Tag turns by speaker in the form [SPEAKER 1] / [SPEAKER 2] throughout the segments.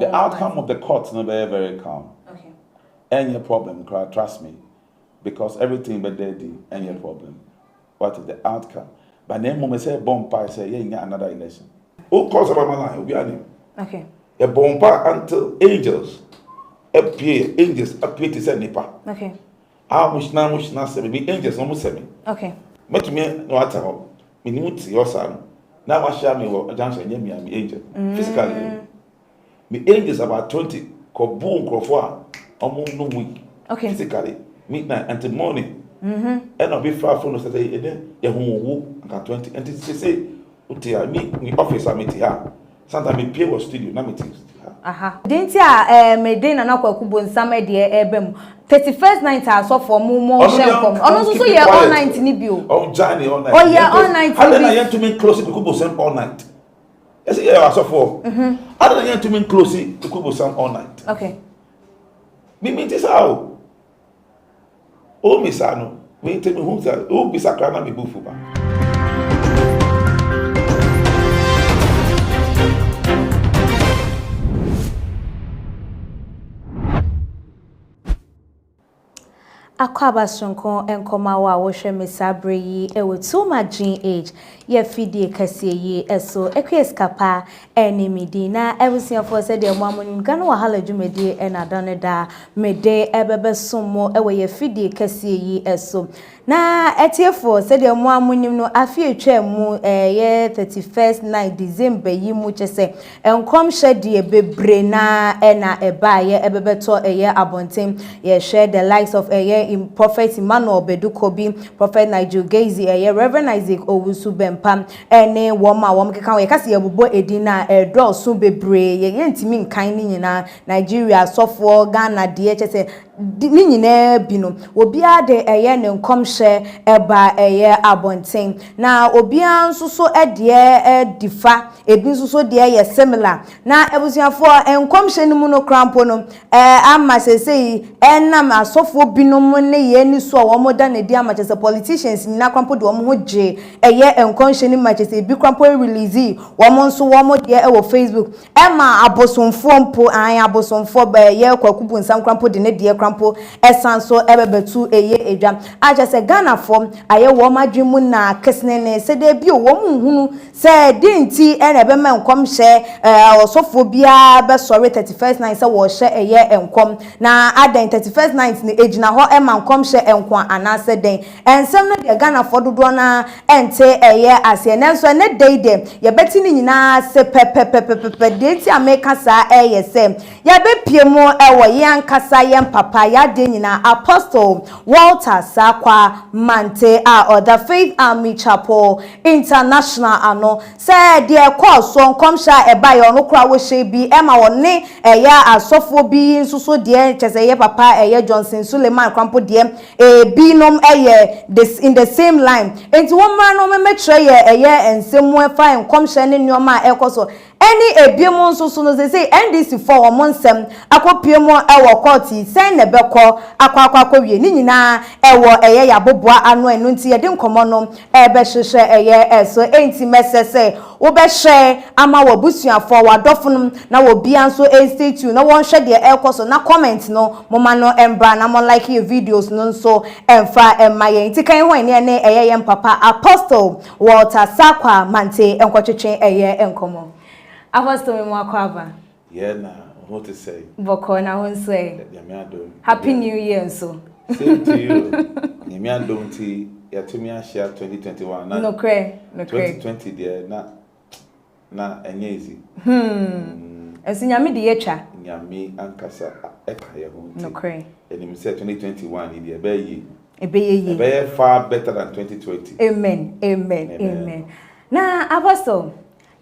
[SPEAKER 1] The outcome of the court is not very, very calm.
[SPEAKER 2] Okay.
[SPEAKER 1] Any problem, trust me, because everything but daddy, any problem. What is the outcome? But then moment say bomb pie say yeah, another election. Who calls about my line? We are new.
[SPEAKER 2] Okay.
[SPEAKER 1] A bomb pie until angels appear to say nipa.
[SPEAKER 2] Okay.
[SPEAKER 1] How much now say me angels almost say me.
[SPEAKER 2] Okay.
[SPEAKER 1] But me no at all. Me need to your son. Now I share me what junction me angel. Physically. Me angels about 20 ko boom crofwa almost no week.
[SPEAKER 2] Okay.
[SPEAKER 1] Physically midnight until morning. And I'll be far from us today. Then you who 20 and they say me office I meet here. Sometimes me pay was studio na meetings.
[SPEAKER 2] Aha. Didn't ya me dey na kwakubo nsama de ebem 31st night aso for mo shenkom. Ono so ye all night ni bi o.
[SPEAKER 1] Oh Johnny all night.
[SPEAKER 2] Oh yeah all night.
[SPEAKER 1] How then I to me close to kubo sem all night. Yes yeah aso for. How then I to me close to kubo sem all night.
[SPEAKER 2] Okay.
[SPEAKER 1] Me meet is how. Oh me sano. Me tell me who be sakra na me bufu ba.
[SPEAKER 2] Akwaba sonko enkoma wa wo hwe mesabre yi ewe too much age ye fidie kase yi eso ekweskapa enimidi na ebusiafo se de mo amonim gana wahala dwumedi ena doneda mede ebebe somo ewe ye fidie kase yi eso na etiefo se de mo amonim no afi etwa mu ye 31st night December yi mu chese enkom hye bebre na ena eba ye ebebe to eye abonten ye share the likes of in Prophet Emmanuel Bedukobi, Prophet Nigel Gazy, Reverend Isaac Owusu Bempam, ene woma wom keka we kase yebubo edina do so bebre ye ntimi nkan ni nyina Nigeria sofo Ghana de chese ni nyina bino obia de ne nkomhye eba abonten na obia nso so difa ebi nso so de ye similar na ebusuafo enkomhye ni mu no krampo no ama sesei enam asofo binom ne ye ni so wo da na di ama chese politicians ni na krampo de wo ho je enkomhye ni ma chese bi krampo release wo nso wo de wo Facebook ema abosomfo mpo an abosomfo ba ye kwakubu nsam krampo de ne de krampo esanso ebebetu edwa aja se Ghana form aye wo madwemu na kesnene se de bi wo hunu se dinti ene be ma nkomhye osofo bia be sorry 31st night se wo hye enkom na aden 31st night ni ejina ho ema nkomhye enkwa anase den ensem no de Ghana for dodo na ente ase nenso ne deide ye beti ni nyina se pepepepepe deti ameka sa se ye be piemu ewo ye ankasa ye papa ya de nyina Apostle Walter Sakwa Mante or the Faith Army Chapel International ano se de course on komsha eba ye ono kra wo hye bi ema woni asofo bi nsuso de chese ye papa Johnson Suleiman Krampo de binom this in the same line enti wo mra no me metre ye ensemu efa enkomhye ne nyoma ekoso any ebiemu nsuso no say NDC for wo monsem akopiemu ewo court sen ne beko akwa wie ni nyina ewo yaboboa ano enu nti ye de nkomo no ebe hwehwe eso enti mesese wo be hwe ama wabusuafo wadofo na wo bia nso statue na won hwe de ekoso na comment no moma no embra na mo like your videos no nso emfa emaye nti kan ho ne ye papa Apostle Walter Sakwa Mante enkotwetwe enkomo Apostle mo akwaba
[SPEAKER 1] yeah na what to say
[SPEAKER 2] boko na ho nso Happy New Year nso
[SPEAKER 1] same to you nyame adom ti ya tumi ahia 2021 na
[SPEAKER 2] no cray
[SPEAKER 1] 2020 there na enye easy
[SPEAKER 2] Esi nyame de yetwa
[SPEAKER 1] nyame ankasa eka ye ho
[SPEAKER 2] no cray
[SPEAKER 1] enim say 2021 ni de ebe
[SPEAKER 2] ye
[SPEAKER 1] far better than 2020
[SPEAKER 2] amen na Apostle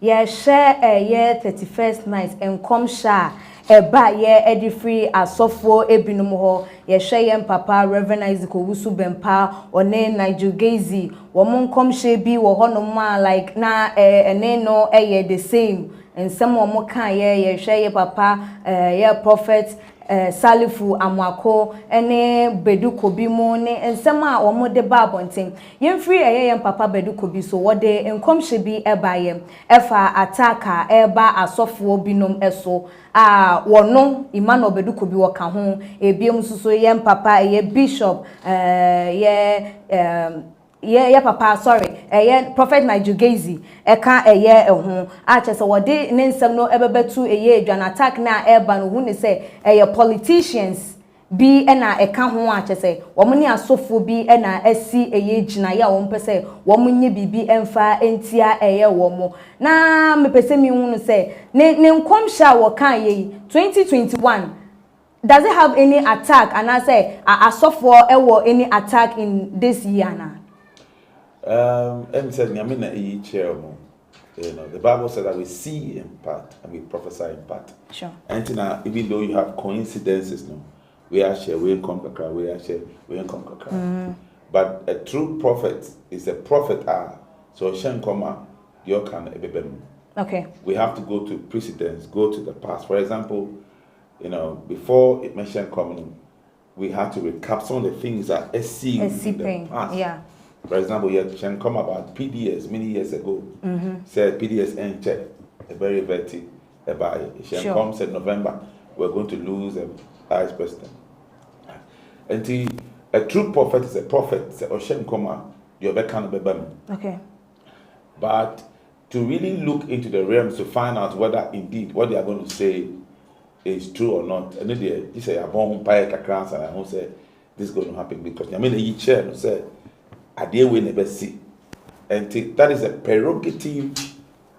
[SPEAKER 2] ye share ye 31st night enkomhye eba ye edifree asofo ebinom ho ye hwe papa Reverend Isaac Owusu Bempa one Nigel Gazy wo monkomhye bi wo honom like na ene no the same nsɛm omo kan ye hwɛ ye papa ye prophet Salifu Amwako ene Bedu Kobi mu ne nsɛm a omo de ba abonten yemfiri ye papa Bedu Kobi so wode enkomhye bi eba ye efa ataka eba asofo binom eso wono Emmanuel Bedu Kobi woka ho ebiem suso ye papa ye bishop ye papa sorry prophet Nigel eka ho a chese wode ne nsem no ebebetu edwan attack na eba no hu ne se politicians bi na eka ho a chese wo ne asofo bi na asi gina ya wo mpese wo nye bibi emfa entia wo mo na mepese mi hu no se ne nkomhya wo kan ye 2021 does it have any attack and I say asofo any attack in this year na
[SPEAKER 1] and said, Yamina e chairman. The Bible said that we see in part and we prophesy in part.
[SPEAKER 2] Sure.
[SPEAKER 1] And now, even though you have coincidences, no, we are share, we ain't come kakra, we are share, we ain't come kakra. But a true prophet is a prophet. So shen koma, your can ebebem.
[SPEAKER 2] Okay.
[SPEAKER 1] We have to go to precedents, go to the past. For example, before it mentioned coming, we have to recap some of the things that SC in the past.
[SPEAKER 2] Yeah.
[SPEAKER 1] For example, you can come about PDS many years ago. Said PDS ain't check a very vetty about it. She come said November we're going to lose a vice president. And a true prophet is a prophet. Say Oshem Koma, you're
[SPEAKER 2] okay.
[SPEAKER 1] But to really look into the realms to find out whether indeed what they are going to say is true or not. And then they say a bomb pie kakras and I won't say this is going to happen because I mean you chair no say I deal with never see. And that is a prerogative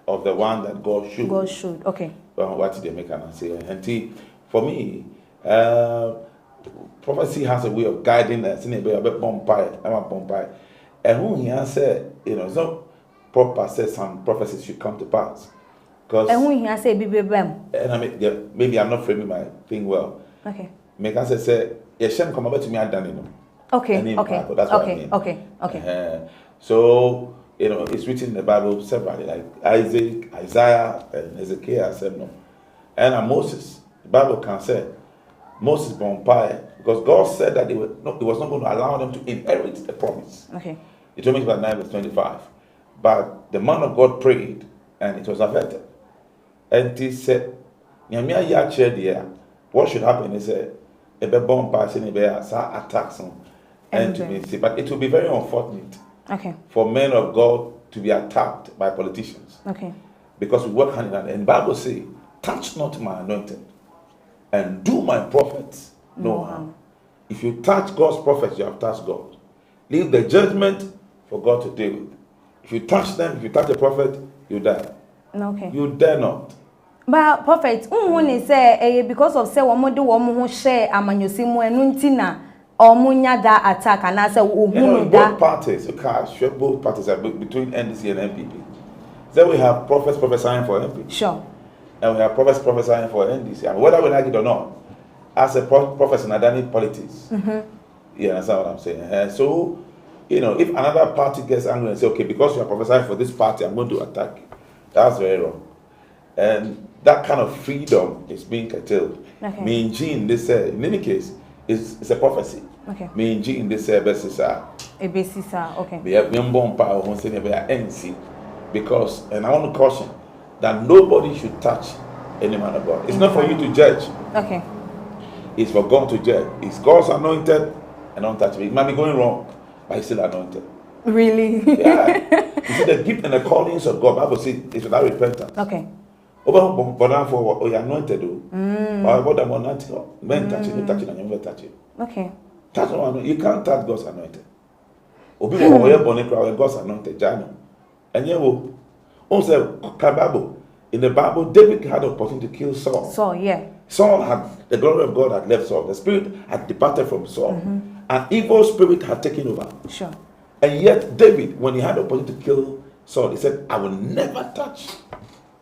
[SPEAKER 1] of the one that God should.
[SPEAKER 2] God should, okay.
[SPEAKER 1] What did they make an answer? And for me, prophecy has a way of guiding us in a way of a bombay. I'm a bombay. And who he has said, it's not proper said some prophecies should come to pass.
[SPEAKER 2] And who he has said,
[SPEAKER 1] and I mean, maybe I'm not framing my thing well.
[SPEAKER 2] Okay.
[SPEAKER 1] Make us say, yes, shall come over to me and done.
[SPEAKER 2] Okay,
[SPEAKER 1] okay, that's what I mean.
[SPEAKER 2] Okay.
[SPEAKER 1] So, it's written in the Bible separately, like Isaac, Isaiah, and Ezekiel said no. And Moses, the Bible can say, Moses born pie, because God said that he was not going to allow them to inherit the promise.
[SPEAKER 2] Okay.
[SPEAKER 1] Deuteronomy about 9 verse 25. But the man of God prayed, and it was affected. And he said, what should happen is a born pie, attacks him. But it will be very unfortunate for men of God to be attacked by politicians.
[SPEAKER 2] Okay.
[SPEAKER 1] Because we work hand in hand. And the Bible says, touch not my anointed and do my prophets no harm. If you touch God's prophets, you have touched God. Leave the judgment for God to deal with. If you touch them, if you touch the prophet, you die.
[SPEAKER 2] Okay.
[SPEAKER 1] You dare not.
[SPEAKER 2] But prophet, say because of say womo share amanyosimu enuntina Omunya that attack and I said,
[SPEAKER 1] both parties, both parties are between NDC and MPP. Then we have prophets prophesying for MPP.
[SPEAKER 2] Sure.
[SPEAKER 1] And we have prophets prophesying for NDC. And whether we like it or not, as a prophet in Adani politics, you understand what I'm saying? So, if another party gets angry and say, okay, because you are prophesying for this party, I'm going to attack you, that's very wrong. And that kind of freedom is being curtailed.
[SPEAKER 2] Okay.
[SPEAKER 1] Me and Jean, they say, in any case, it's a prophecy.
[SPEAKER 2] Okay.
[SPEAKER 1] Me and Jean, they say,
[SPEAKER 2] okay.
[SPEAKER 1] They have been born power who say they are NC because, and I want to caution that nobody should touch any man of God. It's not for you to judge.
[SPEAKER 2] Okay.
[SPEAKER 1] It's for God to judge. It's God's anointed and untouchable. It might be going wrong, but he's still anointed.
[SPEAKER 2] Really?
[SPEAKER 1] Yeah. You see, the gift and the callings of God, Bible says, is without repentance.
[SPEAKER 2] Okay.
[SPEAKER 1] But for you're anointed, what I'm anointed, men touching, you touching, and you never touch it.
[SPEAKER 2] Okay.
[SPEAKER 1] That's what you can't touch God's anointed. Obi wo ye born in God's anointed, Jano. And you will also Bible. In the Bible, David had the opportunity to kill Saul.
[SPEAKER 2] Saul, yeah.
[SPEAKER 1] Saul had the glory of God had left Saul. The spirit had departed from Saul. An evil spirit had taken over.
[SPEAKER 2] Sure.
[SPEAKER 1] And yet David, when he had the opportunity to kill Saul, he said, I will never touch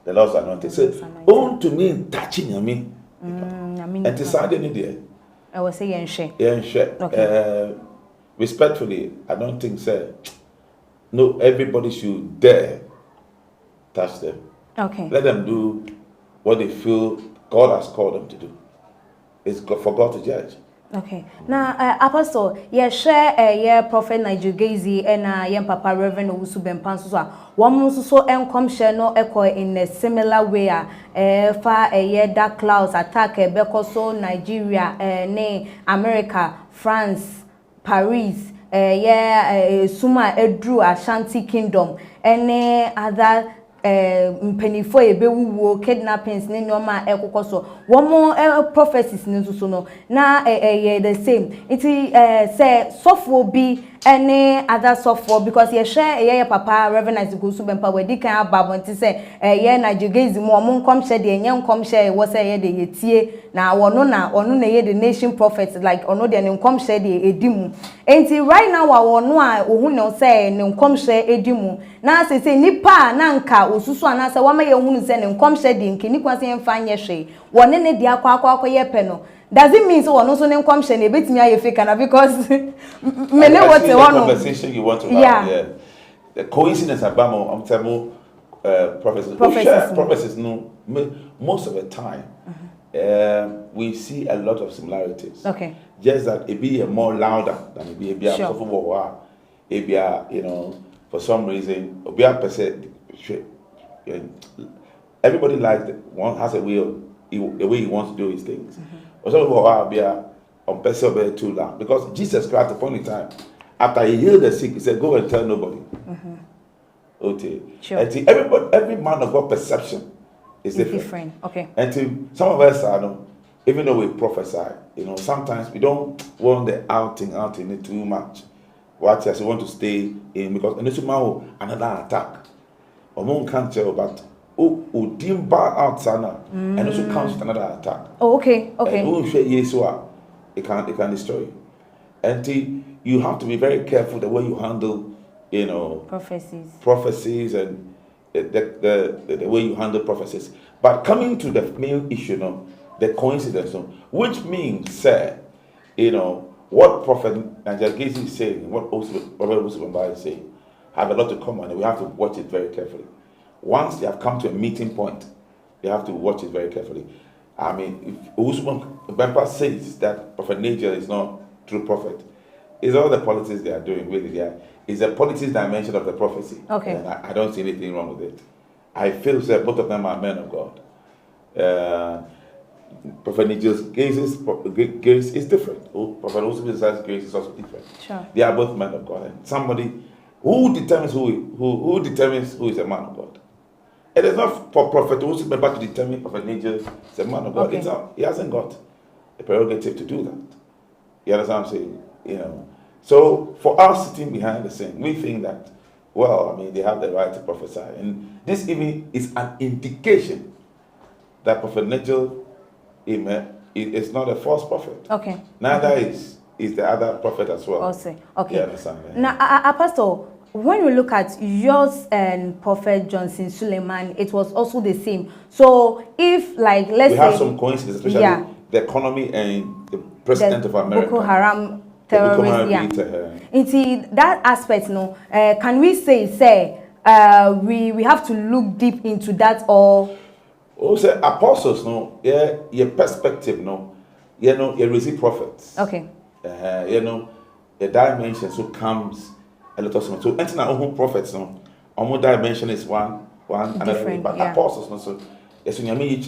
[SPEAKER 1] the Lord's anointed. He said, own to me touching me. And decided in there.
[SPEAKER 2] I will say Yenshe.
[SPEAKER 1] Okay. Respectfully, I don't think so. No, everybody should dare touch them.
[SPEAKER 2] Okay.
[SPEAKER 1] Let them do what they feel God has called them to do. It's for God to judge.
[SPEAKER 2] Okay. Now, Apostle, yeah, share yeah, Prophet Nigel Gazy and yeah, Papa Reverend Owusu Bempah so one so come share no echo in a similar way. Far yeah, dark clouds attack beko so Nigeria, ne America, France, Paris, yeah, Suma Edru Ashanti Kingdom, any other mpenifo ebewuwo kidnappings ne nyoma ekokoso womo prophecies ne so no na the same it say sofo bi any other sofo because ye share papa Reverend Owusu Bempah we di kan ababonti say ye na jugezi mo nkom share de enye nkom share wo say ye de yetie na wono na ye the nation prophet like ono de nkom share de edimu enti right now wa wono a ohun ne say ne nkom share edimu na say nipa na nka osusu anase wama ye hunu se ne nkom share de nkini kwase emfa nye hwe wone ne de akwa ye pe no does it mean so wono so ne nkom share ne betimi aye fake na because mele what
[SPEAKER 1] the conversation you want to have, yeah. The coincidence about I'm telling prophecies no most of the time we see a lot of similarities.
[SPEAKER 2] Okay.
[SPEAKER 1] Just that it be more louder than it be a
[SPEAKER 2] sure.
[SPEAKER 1] It be a, you know, for some reason be a percent. Everybody likes one has a way the way he wants to do his things. Or some be a on person too loud because Jesus Christ at the point in time after he healed the sick he said go and tell nobody. Okay.
[SPEAKER 2] Sure.
[SPEAKER 1] And to every man of God perception is different.
[SPEAKER 2] Okay.
[SPEAKER 1] And to some of us even though we prophesy, you know, sometimes we don't want the outing it too much. Watch as we want to stay in because and this man another attack. Or moon can't tell but dimba outside and also comes with another attack.
[SPEAKER 2] Oh, okay.
[SPEAKER 1] It can destroy you. And you have to be very careful the way you handle, you know, prophecies and the way you handle prophecies. But coming to the main issue, the coincidence, which means, you know, what Prophet Nigel Gazy is saying, what Prophet Owusu Bempah is saying, have a lot to come on, and we have to watch it very carefully. Once they have come to a meeting point, they have to watch it very carefully. I mean, if Owusu Bempah says that Prophet Nigel is not true prophet, it's all the politics they are doing, really. It's the politics dimension of the prophecy.
[SPEAKER 2] Okay.
[SPEAKER 1] And I don't see anything wrong with it. I feel that both of them are men of God. Prophet Nigel's grace is different. Prophet Owusu Bempah's grace is also different.
[SPEAKER 2] Sure.
[SPEAKER 1] They are both men of God. And somebody who determines who determines who is a man of God. It is not for Prophet Owusu Bempah to determine Prophet Nigel is a man of God.
[SPEAKER 2] Okay.
[SPEAKER 1] He hasn't got a prerogative to do that. You understand what I'm saying? You know. So for us sitting behind the scene, we think that, well, I mean, they have the right to prophesy. And this even is an indication that Prophet Nigel is not a false prophet.
[SPEAKER 2] Okay.
[SPEAKER 1] Neither is the other prophet as well.
[SPEAKER 2] Also. Okay.
[SPEAKER 1] You understand?
[SPEAKER 2] Now, Apostle, when we look at yours and Prophet Johnson Suleiman, it was also the same. So if, like, let's say...
[SPEAKER 1] We have some coincidences, especially the economy and the president of America.
[SPEAKER 2] Boko Haram terrorists, Into that aspect, can we say we have to look deep into that or...
[SPEAKER 1] Oh, say apostles, your perspective, you receive prophets.
[SPEAKER 2] Okay.
[SPEAKER 1] The dimension so comes a lot of so enter our own prophets, our dimension is one another, but apostles, so yes, when you meet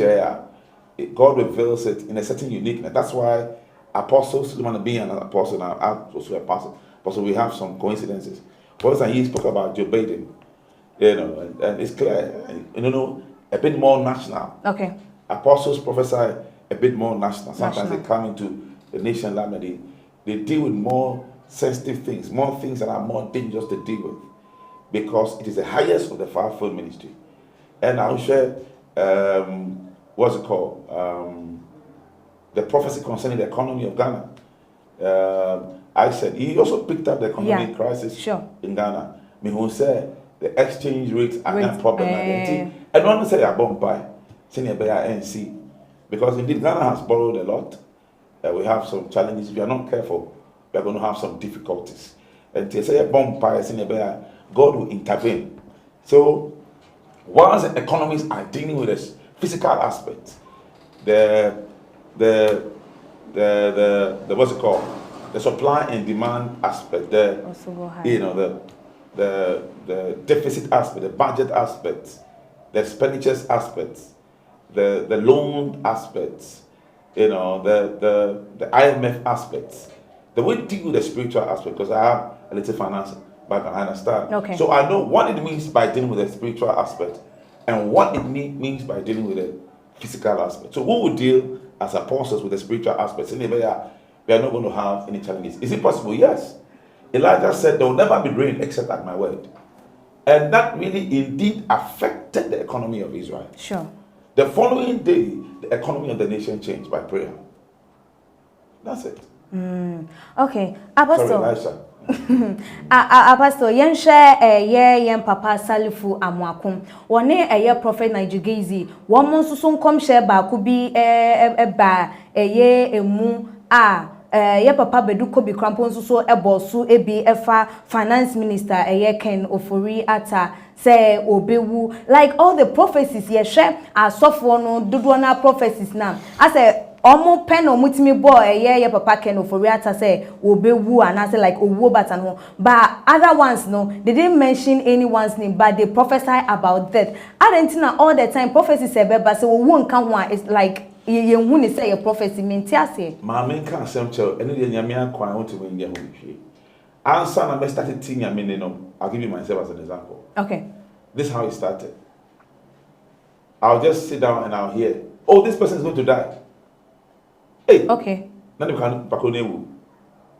[SPEAKER 1] God reveals it in a certain uniqueness. That's why apostles want to be an apostle now. Also apostle. So we have some coincidences. For instance, he spoke about Joe Biden, and it's clear, a bit more national.
[SPEAKER 2] Okay.
[SPEAKER 1] Apostles prophesy a bit more national. Sometimes they come into the nation level. They deal with more sensitive things, more things that are more dangerous to deal with, because it is the highest of the fivefold ministry. And I'll share what's it called? The prophecy concerning the economy of Ghana. I said he also picked up the economic crisis in Ghana. Me who said the exchange rates are not problem. And one say I bomb by senior NC because indeed Ghana has borrowed a lot. We have some challenges. If we are not careful, we are going to have some difficulties. And to say a bomb by senior God will intervene. So Whilst the economists are dealing with the physical aspect, the what's it called? The supply and demand aspect, the deficit aspect, the budget aspect, the expenditures aspects, the loan aspects, the IMF aspects. The way to deal with the spiritual aspect, because I have a little finance background, I understand.
[SPEAKER 2] Okay.
[SPEAKER 1] So I know what it means by dealing with the spiritual aspect and what it means by dealing with the physical aspect. So we will deal as apostles with the spiritual aspects. And we are not going to have any challenges. Is it possible? Yes. Elijah said there will never be rain except at my word. And that really indeed affected the economy of Israel.
[SPEAKER 2] Sure.
[SPEAKER 1] The following day, the economy of the nation changed by prayer. That's it.
[SPEAKER 2] Okay. Apostle.
[SPEAKER 1] Sorry, Elisha.
[SPEAKER 2] Apostle, yen share yen papa Salifu Amwakum. One prophet Nigerizi. One month soon come share ba could be ba emu ye papa beduko bi krampon so ebosu ebi efa finance minister Ken Ofori Atta say obewu, like all the prophecies ye share asofo no dodo na prophecies na I say omo pen omutimi boy ye papa Ken Ofori Atta say obewu and I say like owo batan ho, but other ones no, they didn't mention anyone's name, but they prophesy about death. Adentina all the time prophecies say beba say owo nka ho is like you who say a prophecy mean tiase.
[SPEAKER 1] My main cancer, and the Yamia Kwan, I want to win your home. Answer, I started teaching a minute. I'll give you myself as an example.
[SPEAKER 2] Okay.
[SPEAKER 1] This is how it started. I'll just sit down and I'll hear, oh, this person is going to die. Hey.
[SPEAKER 2] Okay.
[SPEAKER 1] Nani Pakonewu.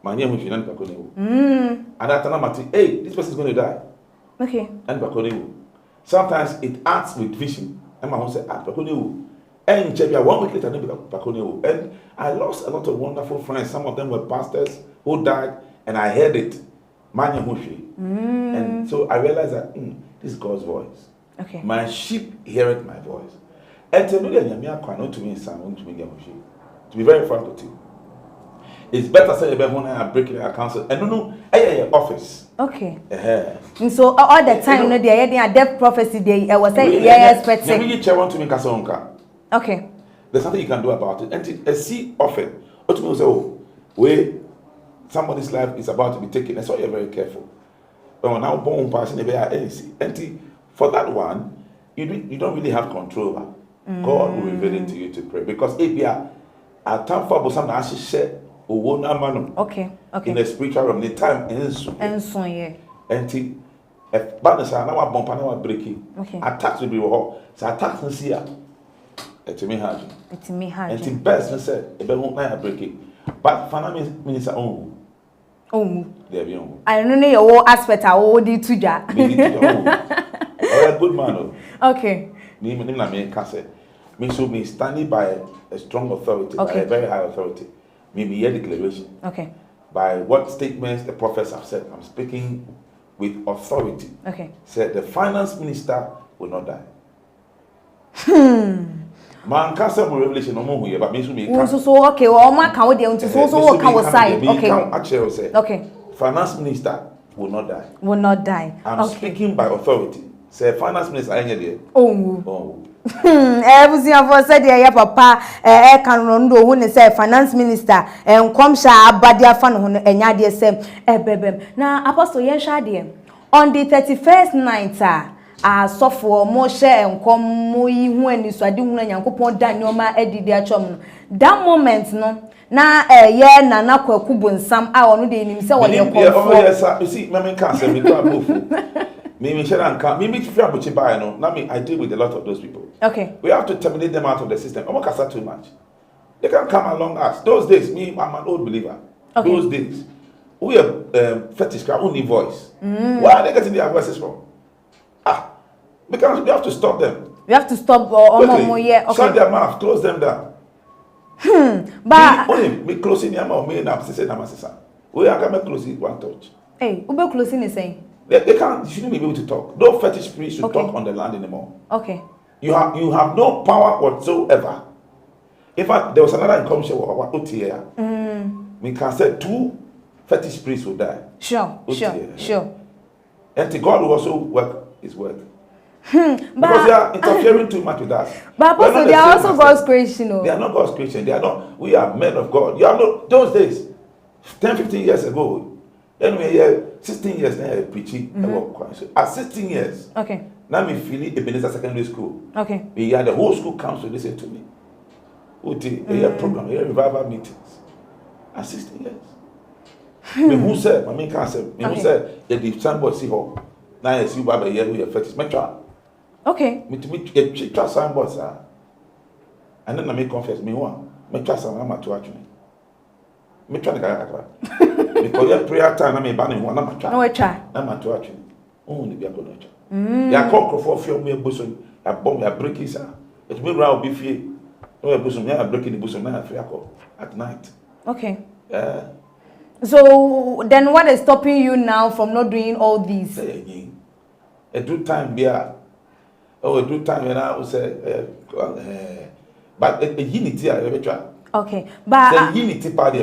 [SPEAKER 1] My name is Nani Pakonewu. And after that, hey, this person is going to die.
[SPEAKER 2] Okay.
[SPEAKER 1] Nani Pakonewu. Sometimes it acts with vision. And my home said, Pakonewu. And 1 week later, and I lost a lot of wonderful friends. Some of them were pastors who died, and I heard it. And so I realized that this is God's voice.
[SPEAKER 2] Okay.
[SPEAKER 1] My sheep heareth my voice. And to be very frank with you, it's better say when I break your counsel. And no, office.
[SPEAKER 2] Okay.
[SPEAKER 1] And
[SPEAKER 2] so all the time, no, they had death prophecy. They was saying, expecting. Okay.
[SPEAKER 1] There's nothing you can do about it. And a seed often, ultimately say, oh, where somebody's life is about to be taken. That's why you're very careful. But now born person and for that one, you don't really have control over. God will reveal it to you to pray. Because if you are at time for some actually share
[SPEAKER 2] okay.
[SPEAKER 1] In the spiritual realm, the time ends. And but now I bump and now breaking.
[SPEAKER 2] Okay.
[SPEAKER 1] Attacks will be so attacks and see. It's me hard. And the best said, "If I won't break it," but finance minister there be on.
[SPEAKER 2] I don't know your aspect. I will do to that.
[SPEAKER 1] Good man.
[SPEAKER 2] Okay.
[SPEAKER 1] Me should be standing by a strong authority, by a very high authority. Maybe a declaration.
[SPEAKER 2] Okay.
[SPEAKER 1] By what statements the prophets have said, I'm speaking with authority.
[SPEAKER 2] Okay.
[SPEAKER 1] Said the finance minister will not die. Man can't say revelation no more here, but me should be.
[SPEAKER 2] So okay, well, my count there until so can side. Okay.
[SPEAKER 1] Actually, say.
[SPEAKER 2] Okay.
[SPEAKER 1] Finance minister will not die.
[SPEAKER 2] Will not die.
[SPEAKER 1] I'm speaking by authority. Say finance minister ain't there.
[SPEAKER 2] Oh. Everything for said ya papa can rondo who say finance minister and come sha abadia fan ho enya de say bebem. Na apostle yen sha de on the 31st night sofo mo share enkom mo yi hu ani so ade hu Nyankopon da nyoma adidi achom no that moment no na ye nana kwaku bonsam a ono de nim se wo ye komfo
[SPEAKER 1] yes you see me can say me to abofu me share and can me fi abuchi buy no na me I deal with a lot of those people.
[SPEAKER 2] Okay,
[SPEAKER 1] we have to terminate them out of the system. I'm not too much. They can come along us. Those days, I'm an old believer.
[SPEAKER 2] Okay.
[SPEAKER 1] Those days, we have fetish crowd, only voice. Where are they getting their voices from? Because we have to stop them.
[SPEAKER 2] We have to stop
[SPEAKER 1] okay. Shut their mouth, close them down.
[SPEAKER 2] But
[SPEAKER 1] me closing their mouth, me na say na masisa. We are going to close it one touch.
[SPEAKER 2] Hey, ube closing is saying
[SPEAKER 1] they can't. You shouldn't be able to talk. No fetish priest should talk on the land anymore.
[SPEAKER 2] Okay.
[SPEAKER 1] You have no power whatsoever. In fact, there was another income show here. We can say 2 fetish priests will die.
[SPEAKER 2] Sure.
[SPEAKER 1] And God will also work his work. Because they are interfering too much with us.
[SPEAKER 2] But Apostle, they are also God's creation.
[SPEAKER 1] They are not God's creation. They are not. We are men of God. You are not. Those days, 10, 15 years ago, anyway, 16 years now, preaching. At 16 years,
[SPEAKER 2] okay.
[SPEAKER 1] Now me feeling Ebenezer Secondary School.
[SPEAKER 2] Okay.
[SPEAKER 1] We had the whole school council listen to me. We had program, we had revival meetings. At 16 years. Me who said, I can't say. Me who said, if somebody see her, now you see Baba here with your fetish. Me try.
[SPEAKER 2] Okay.
[SPEAKER 1] Me try somebody, sir. And then I make confess me one. Me try somebody, I'm to watch me. Me try to get because your prayer time, I may ban one. I'm try.
[SPEAKER 2] No, try.
[SPEAKER 1] I'm to watch me. Only be a good nature. Ya conquer for few me bosom. Ya bomb ya break it, sir. It may round be fear. No bosom. Ya breaking the bosom. Now free at night.
[SPEAKER 2] Okay. So then, what is stopping you now from not doing all these?
[SPEAKER 1] A do time there. Oh, a do time when I was but a unity I ever try.
[SPEAKER 2] Okay, but
[SPEAKER 1] the unity party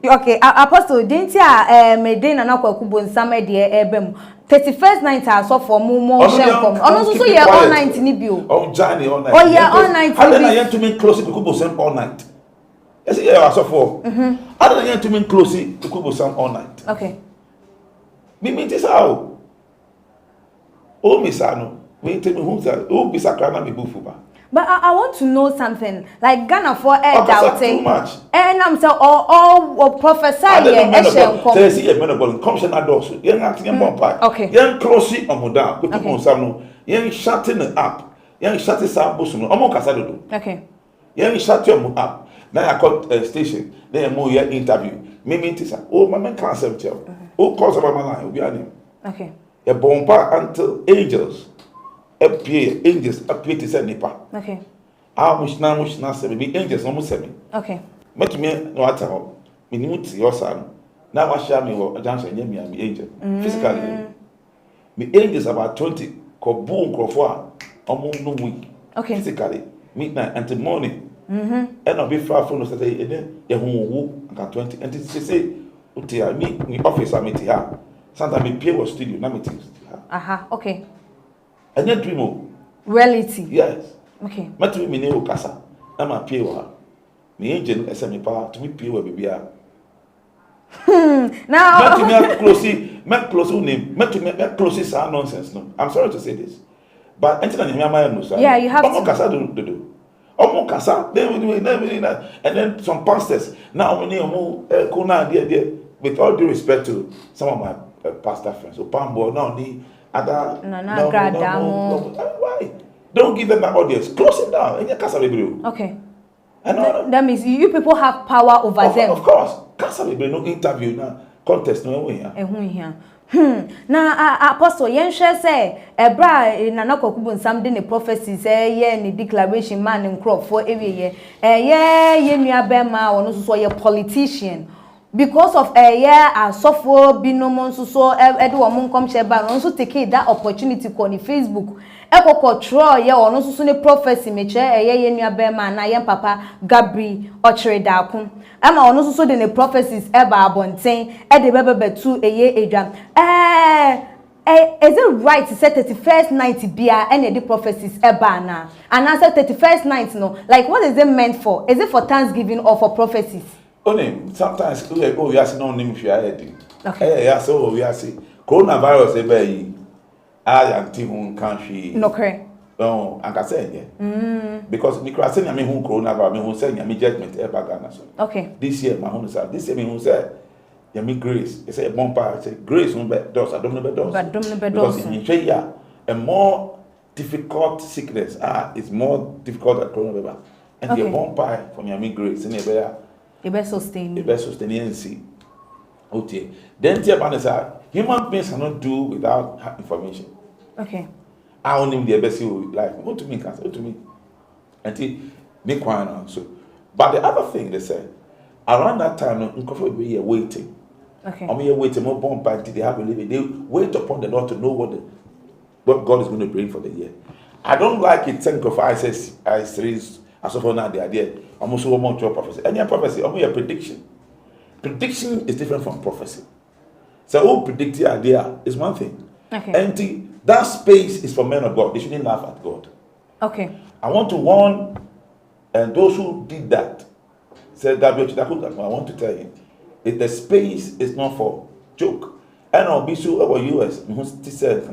[SPEAKER 2] okay, Apostle, didn't ya Medina na kwa kubo nsama de ebem 31st night I saw for more shenkom. Ono so ye all night ni bio.
[SPEAKER 1] Oh, Johnny all night.
[SPEAKER 2] Oh yeah, all night.
[SPEAKER 1] How did I to me close to kubo sem all night? Yes, yeah, I saw for. How did I to me close to kubo sem all night?
[SPEAKER 2] Okay.
[SPEAKER 1] Me mean this how. Oh, misano. Me tell me who's that? Oh, bisakra na me bufuba.
[SPEAKER 2] But I want to know something. Like Ghana for air doubting.
[SPEAKER 1] Too much.
[SPEAKER 2] And I'm saying all prophesy here.
[SPEAKER 1] Say see a man of God come na doors. Yen acting bomb pack.
[SPEAKER 2] Okay.
[SPEAKER 1] Yen closing on moda. Put on some no. Yen shutting it up. Yen shutting some bosom. Omo kasa do.
[SPEAKER 2] Okay.
[SPEAKER 1] Yen shut your up. Now I call station. Then mo your interview. Me mean this. Oh, my man can't self tell. Oh, cause about my line. Obi anim.
[SPEAKER 2] Okay.
[SPEAKER 1] A bomb pack until angels. Angels appear to say nipa.
[SPEAKER 2] Okay.
[SPEAKER 1] Ah, much na say me angels almost say me.
[SPEAKER 2] Okay.
[SPEAKER 1] Met me no ata ho. Me ni muti your son. Now I share me wo junction nye me angel. Physically. Me angels about 20 ko boom krofo a omo no week.
[SPEAKER 2] Okay.
[SPEAKER 1] Physically midnight until morning. And I'll be far from no say e ye hu wo aka 20 and say uti me office am ti ha. Sometimes me pay was studio na me ti ha.
[SPEAKER 2] Aha, okay.
[SPEAKER 1] And then dream
[SPEAKER 2] reality.
[SPEAKER 1] Yes.
[SPEAKER 2] Okay.
[SPEAKER 1] Matri me ne okasa. Na ma pay wa. Me angel esemi pa to me pay wa bibia.
[SPEAKER 2] Now
[SPEAKER 1] Met close name. Met close sa nonsense no. I'm sorry to say this. But until na nyama no sir.
[SPEAKER 2] Yeah, you have
[SPEAKER 1] to. Okasa do. Omo kasa and then some pastors now we need kuna there with all due respect to some of my pastor friends. So Pambo now ni other no. Why? Don't give them that audience. Close it down. And casa
[SPEAKER 2] okay. And that means you people have power over them.
[SPEAKER 1] Of course. Casa no interview now. Contest no way here.
[SPEAKER 2] Na apostle yen share say ebra na nakokubu nsam de ne prophecy say ye ne declaration man nkro for ewe ye nua be ma wono so ye politician. Because of a year as suffer binomon so edo mo nkom sheba no so take that opportunity ko ni Facebook e ko control ye ono so ne prophecy me che ye nua be ma na ye papa Gabri ochire da ko ama ono so de ne prophecies e ba abonten e de bebe tu eye edwa is it right to say 31st night bia and the prophecies e ba na and answer 31st night no like what is it meant for? Is it for Thanksgiving or for prophecies?
[SPEAKER 1] Sometimes we are no name if you are ready.
[SPEAKER 2] Okay.
[SPEAKER 1] Yeah, so we are see coronavirus ebe I am team country.
[SPEAKER 2] No correct.
[SPEAKER 1] No, I can say yeah. Because Nicola say me who coronavirus me who say me judgment e Ghana so.
[SPEAKER 2] Okay.
[SPEAKER 1] This year my who say this year me who say me grace. It say bumper say grace no be doors I don't know be doors.
[SPEAKER 2] But don't know be doors.
[SPEAKER 1] Because in Nigeria a more difficult sickness it's more difficult than coronavirus. And the bumper from your grace in there
[SPEAKER 2] Ebe sustain.
[SPEAKER 1] Okay. Then human beings cannot do without information.
[SPEAKER 2] Okay.
[SPEAKER 1] I only the best life. What to me, cancer? What to me? Until me quiet so. But the other thing they said, around that time, we are waiting.
[SPEAKER 2] Okay.
[SPEAKER 1] We are waiting more bomb until they have a living. They wait upon the Lord to know what God is going to bring for the year. I don't like it. Think of I3s. As of now, the idea almost one more prophecy. Any prophecy, only a prediction. Prediction is different from prophecy. So, predict the idea is one thing.
[SPEAKER 2] Okay.
[SPEAKER 1] And That space is for men of God. They shouldn't laugh at God.
[SPEAKER 2] Okay.
[SPEAKER 1] I want to warn and those who did that. Said Gabriel Chidaku, I want to tell you, if the space is not for joke. And I'll be sure over US, and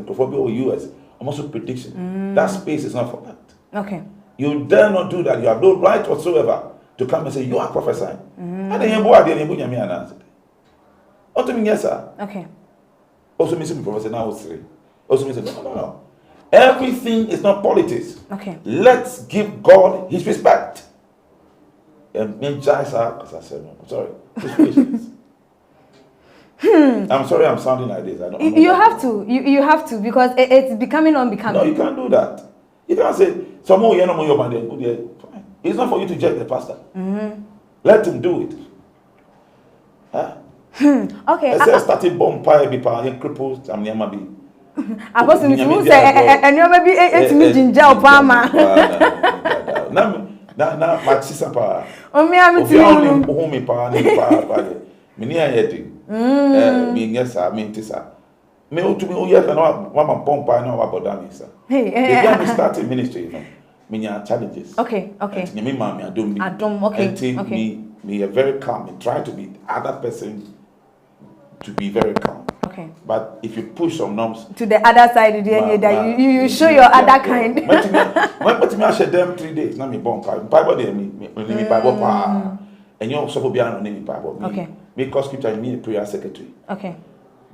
[SPEAKER 1] over US, I'm also prediction. That space is not for that.
[SPEAKER 2] Okay.
[SPEAKER 1] You dare not do that. You have no right whatsoever to come and say you are prophesying. And then you go out there and you answer. What do you mean, yes, sir?
[SPEAKER 2] Okay.
[SPEAKER 1] Also, Mr. Professor now 3. Also, Mr. No. Everything is not politics.
[SPEAKER 2] Okay.
[SPEAKER 1] Let's give God his respect. And me, as I said, I'm sorry. I'm sorry I'm sounding like this.
[SPEAKER 2] You have to. You have to because it's becoming unbecoming.
[SPEAKER 1] No, you can't do that. You can't say, someone you know your man, fine. It's not for you to judge the pastor. Let him do it. Huh?
[SPEAKER 2] Okay.
[SPEAKER 1] I said, starting bomb pie, be power, cripples, I'm near my be.
[SPEAKER 2] I was in the say, and you maybe it's me ginger Obama.
[SPEAKER 1] Now, my sister power.
[SPEAKER 2] Oh, me, I'm
[SPEAKER 1] telling you, home power, many are yet. Me, yes, I mean, Tissa. Me, to me, yes, and one pump, I know about that, sir. Hey, we started ministry, you know. Me, challenges.
[SPEAKER 2] Okay.
[SPEAKER 1] Me, mammy, I don't.
[SPEAKER 2] Okay.
[SPEAKER 1] Me, are very calm and try to be the other person to be very calm.
[SPEAKER 2] Okay.
[SPEAKER 1] But if you push some norms
[SPEAKER 2] to the other side, you show your other kind.
[SPEAKER 1] But me, I said them 3 days. Now me born Bible there me Bible pa. And you also be an name Bible.
[SPEAKER 2] Okay.
[SPEAKER 1] Because scripture me a prayer secretary.
[SPEAKER 2] Okay.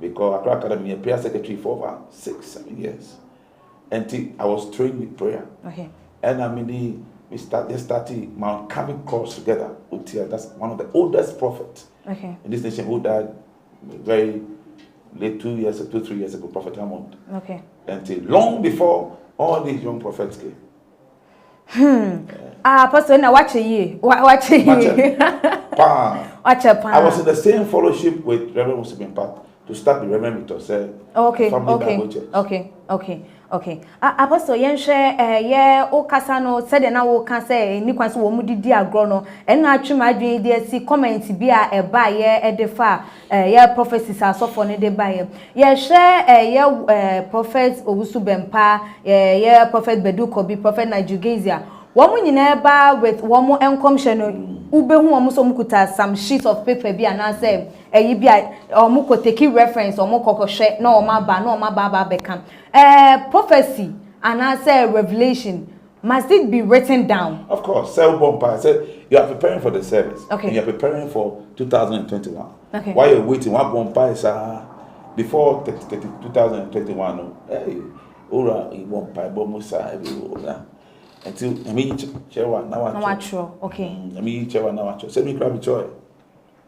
[SPEAKER 1] Because Accra Academy a prayer secretary for over 6-7 years. And I was trained with prayer.
[SPEAKER 2] Okay.
[SPEAKER 1] And I mean we started Mount Carmel course together. That's one of the oldest prophets.
[SPEAKER 2] Okay.
[SPEAKER 1] In this nation who died very late 3 years ago, Prophet Hammond.
[SPEAKER 2] Okay.
[SPEAKER 1] Until long before all these young prophets came.
[SPEAKER 2] Pastor, now watch a year. Watch a year. Watch a pan.
[SPEAKER 1] I was in the same fellowship with Reverend Muslim Pat to start the Reverend Victor
[SPEAKER 2] Okay. Apostle, yen share ye o kasa no said na wo kan say ni kwan so wo mu didi agro no en na atwe madwen de si comment bi a e ba ye e de fa ye prophecies asofo ne de ba ye share ye prophet Owusu Bempa ye prophet Beduko bi prophet Najugezia wo mu nyina ba with wo mu enkomhye no ubehu wo mu so mu kuta some sheets of paper bi ana say eyi bi o mu ko take reference o mu kokohwe na o ma ba beka prophecy and I say revelation must it be written down?
[SPEAKER 1] Of course. I said you are preparing for the service.
[SPEAKER 2] Okay.
[SPEAKER 1] And you are preparing for 2021.
[SPEAKER 2] Okay.
[SPEAKER 1] While you're waiting, one bompa is before 2021. No, hey, ora bompa bomusa everywhere. Until I mean chewa now.
[SPEAKER 2] Okay.
[SPEAKER 1] I mean chewa now. Say me grab joy.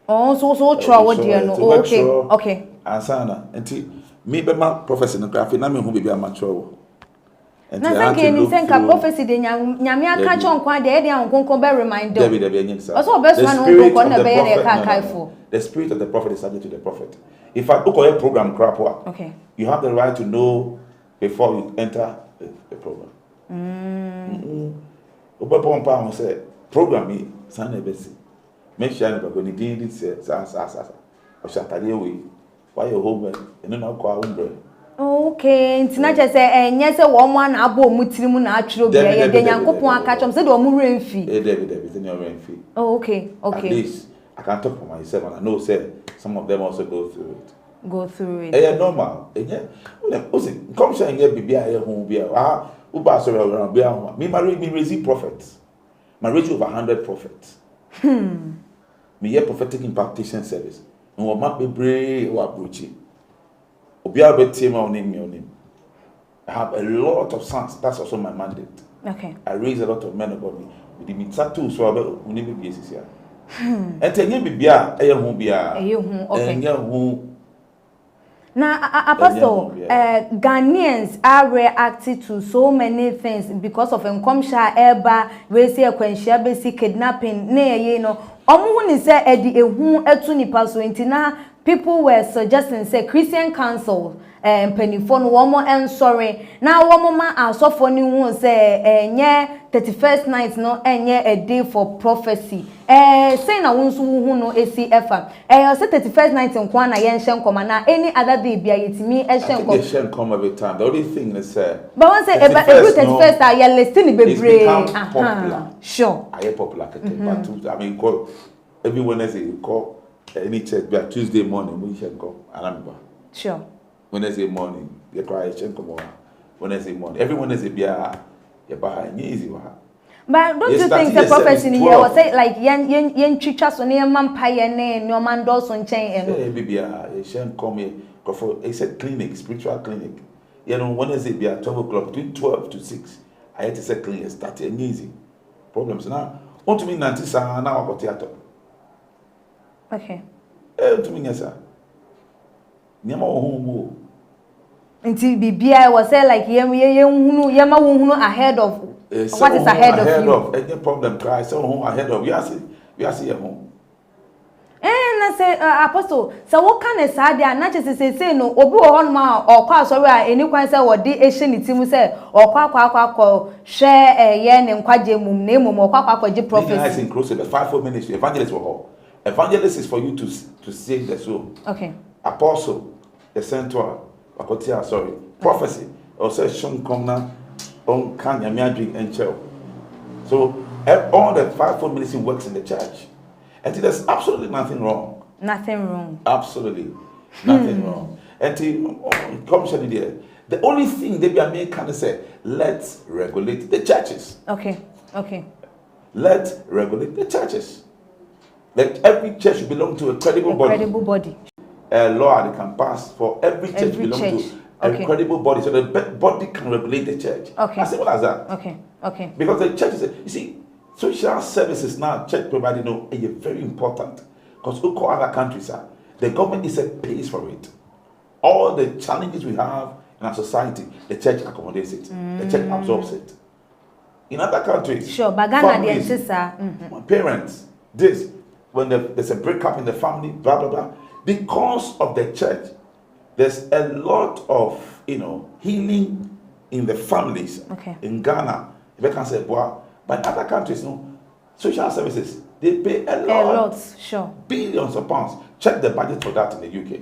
[SPEAKER 2] Oh, so true. What do you know? Okay.
[SPEAKER 1] Ansana until me be my prophecy no graphic na me hu be amateur.
[SPEAKER 2] Na say ni say ka prophecy de nyame aka cho nkwa de e de ankonko be remind them.
[SPEAKER 1] David be nyim.
[SPEAKER 2] Also be so na ankonko na be ye ka kaifo.
[SPEAKER 1] The spirit of the prophet is subject to the prophet. If I look at a program crap,
[SPEAKER 2] okay,
[SPEAKER 1] you have the right to know before you enter the program. Oba pon say program me san ebesi. Make sure you go ni din say sa. O shatale we. Why your homework? You know now call homework.
[SPEAKER 2] Okay, ntina che say enye se wo mo na abo mu tiri mu na atwero bia ye de Nyankopon aka chom se de o mu remfi.
[SPEAKER 1] David, in your remfi.
[SPEAKER 2] Oh, okay.
[SPEAKER 1] At least I can talk for myself and I know say some of them also go through it. Eh normal. Enye, come say enye bibia ye hu bia. Uba so around bia hu. Me raise prophets. My raise over 100 prophets. Me hear prophetic impartation service. And what might be brave or approaching. I have a lot of sons. That's also my mandate.
[SPEAKER 2] Okay.
[SPEAKER 1] I raise a lot of men above me. With the mitzatu, so I will never be here. And tell you, be okay.
[SPEAKER 2] Now, Apostle, Ghanaians are reacting to so many things because of Nkomsha Eba, we say Kwensha basic kidnapping, ne you know. Omu ni say edi ehu etu nipa so nti na people were suggesting say Christian Council mpanimfo no wo mo ensori na wo mo ma asofo ni hu say enye 31st night no enye a day for prophecy say na wo nso hu no ACFA say 31st night nkwa na yen hye nkoma na any other day bia yetimi e hye nkoma
[SPEAKER 1] they share come every time. The only thing is
[SPEAKER 2] but one say every 31st are you listening bebre
[SPEAKER 1] popular.
[SPEAKER 2] Sure
[SPEAKER 1] I am popular but I mean call every Wednesday you call any church by Tuesday morning we share go remember.
[SPEAKER 2] Sure.
[SPEAKER 1] Wednesday morning, you cry, Wednesday morning. Every Wednesday, be a easy one.
[SPEAKER 2] But don't you think the prophecy in here was say like yen chicha so near vampire ne no man does on chain and
[SPEAKER 1] be a shen come here for a set clinic, spiritual clinic. You know, Wednesday be at 12 o'clock, between 12 to 6. I had to say clinic start easy. Problems now. On to me, Nancy, now I got theater.
[SPEAKER 2] Okay.
[SPEAKER 1] To me, yes, sir. Nyama home.
[SPEAKER 2] Until bibia was say like yema hunu ahead of what is ahead of you.
[SPEAKER 1] Any problem try so home ahead of you see at home.
[SPEAKER 2] Na say apostle so what can say dia na che say no obi wo hon ma okwa sorry a eni kwan say wo de ehye ni timu say okwa share ye ne nkwaje mum na mum okwa je prophecy.
[SPEAKER 1] Nice in crusade 5 minutes evangelist wo. Evangelist is for you to save the soul.
[SPEAKER 2] Okay.
[SPEAKER 1] Apostle the central sorry prophecy or say shun come now on can yamiadri and chel. So all the 5 minutes works in the church. And there's absolutely nothing wrong.
[SPEAKER 2] Nothing wrong.
[SPEAKER 1] Absolutely nothing wrong. And come there. The only thing they be made kind of say, let's regulate the churches.
[SPEAKER 2] Okay.
[SPEAKER 1] Let's regulate the churches. Let every church belong to a credible body. A law that can pass for every church belong to a credible body, so the body can regulate the church.
[SPEAKER 2] Okay.
[SPEAKER 1] As simple as that.
[SPEAKER 2] Okay.
[SPEAKER 1] Because the church is, you see, social services now, church providing are very important. Because look other countries are, the government is a pays for it. All the challenges we have in our society, the church accommodates it. The church absorbs it. In other countries,
[SPEAKER 2] sure, families,
[SPEAKER 1] parents, when there's a breakup in the family, blah blah blah. Because of the church, there's a lot of healing in the families.
[SPEAKER 2] Okay.
[SPEAKER 1] In Ghana, if I can say but in other countries, social services they pay a lot,
[SPEAKER 2] sure,
[SPEAKER 1] billions of pounds. Check the budget for that in the UK.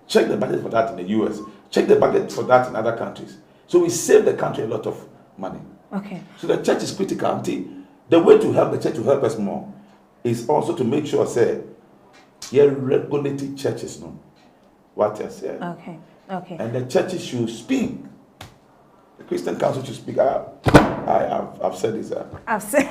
[SPEAKER 1] Check the budget for that in the US. Check the budget for that in other countries. So we save the country a lot of money.
[SPEAKER 2] Okay.
[SPEAKER 1] So the church is critical. The way to help the church to help us more is also to make sure regulated churches know what I said.
[SPEAKER 2] Okay.
[SPEAKER 1] And the churches should speak. The Christian Council should speak. I've said this.
[SPEAKER 2] I've said.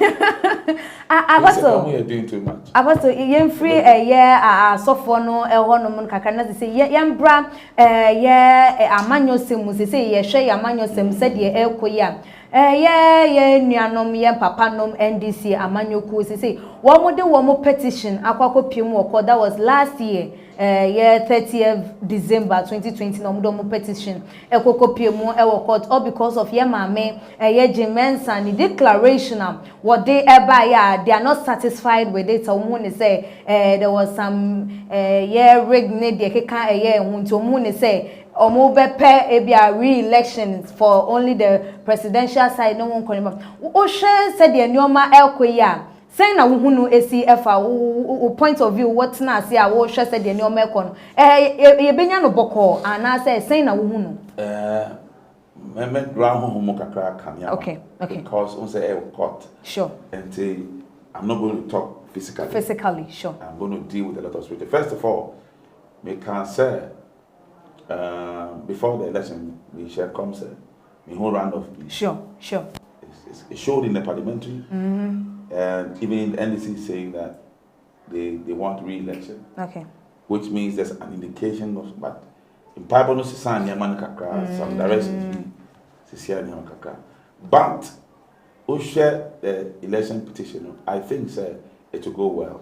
[SPEAKER 2] Apostle,
[SPEAKER 1] you're doing too much.
[SPEAKER 2] Apostle, you free a year. So for no, one kakana say yambra amanyo semu say ye share amanyo semu said ye elkoya. Nuanom ye papa nom NDC amanyoku say one more petition akwako piemu that was last year 30th December 2020 no mo petition ekoko piemu e court all because of ye mame Jimensa ni declaration what they ever they are not satisfied with it. So say there was some rig need de keka hunto say omo bepe ebia re-elections for only the presidential side no one calling o share said the nyoma elkoya say na hunu ACFA point of view what na say a wo share said the nyoma ekon ye benya no boko ana say na hunu
[SPEAKER 1] me ground homo kakra kanya.
[SPEAKER 2] Okay.
[SPEAKER 1] Because on say court.
[SPEAKER 2] Sure.
[SPEAKER 1] And I'm not going to talk physically.
[SPEAKER 2] Sure.
[SPEAKER 1] I'm going to deal with a lot of spirit. First of all, we can say before the election, we shall come say, the whole round of peace.
[SPEAKER 2] Sure.
[SPEAKER 1] It showed in the parliamentary, and even in the NDC saying that they want re-election.
[SPEAKER 2] Okay.
[SPEAKER 1] Which means there's an indication of, but in Bible no sign some directions but we share the election petition. I think it will go well.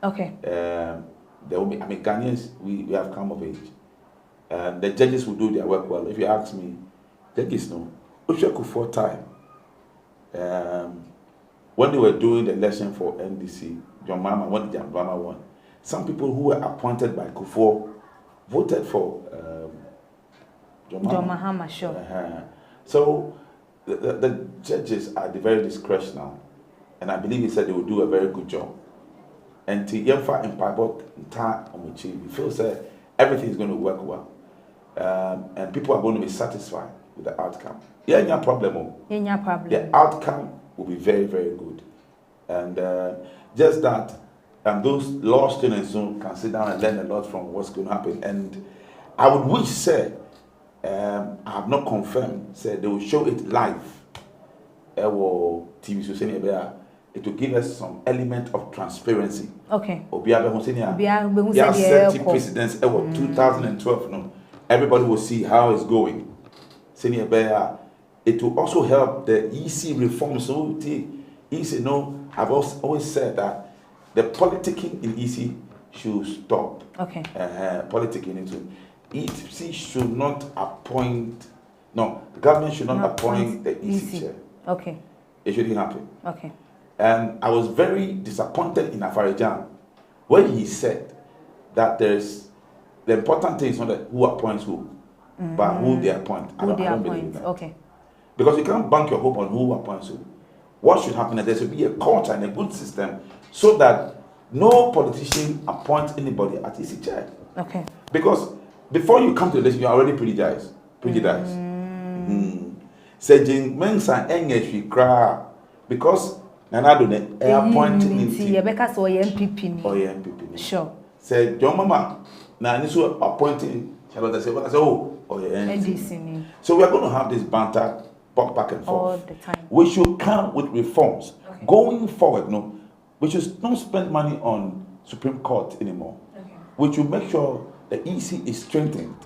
[SPEAKER 2] Okay.
[SPEAKER 1] There will be, Ghanaians, we have come of age. And the judges will do their work well. If you ask me, judges know. Usha Kufuor time, when they were doing the election for NDC, John Mahama, when John Mahama won, some people who were appointed by Kufuor voted for
[SPEAKER 2] John Mahama, sure.
[SPEAKER 1] So the judges are very discretionary, and I believe he said they will do a very good job. And to Yemfa in Pibot we feel that everything is going to work well, and people are going to be satisfied with the outcome. Yeah, no problem.
[SPEAKER 2] Yeah, no problem.
[SPEAKER 1] The outcome will be very, very good, and just that. Those law students can sit down and learn a lot from what's going to happen. And I would wish, say, I have not confirmed, say they will show it live. TV so it will give us some element of transparency.
[SPEAKER 2] Okay.
[SPEAKER 1] Obiabe 30 precedents 2012. No, everybody will see how it's going. It will also help the EC reform. So EC, I've always said that the politicking in EC should stop.
[SPEAKER 2] Okay.
[SPEAKER 1] Politicking into EC should not appoint. No, the government should not appoint the EC chair.
[SPEAKER 2] Okay.
[SPEAKER 1] It shouldn't happen.
[SPEAKER 2] Okay.
[SPEAKER 1] And I was very disappointed in Afarijan when he said that there's the important thing is not who appoints who, but who they appoint. I don't believe that.
[SPEAKER 2] Okay.
[SPEAKER 1] Because you can't bank your hope on who appoints who. What should happen is there should be a culture and a good system so that no politician appoints anybody at EC chair.
[SPEAKER 2] Okay.
[SPEAKER 1] Because before you come to the election, you're already prejudiced. Saying Mensa English cry because Nanado appointing in
[SPEAKER 2] Rebecca so MPP.
[SPEAKER 1] Or MPP.
[SPEAKER 2] Sure.
[SPEAKER 1] Say John Mama now this was appointing Charlotte say NDC. So we are going to have this banter back and forth
[SPEAKER 2] all the time.
[SPEAKER 1] We should come with reforms going forward. No, we should not spend money on Supreme Court anymore. We should make sure the EC is strengthened,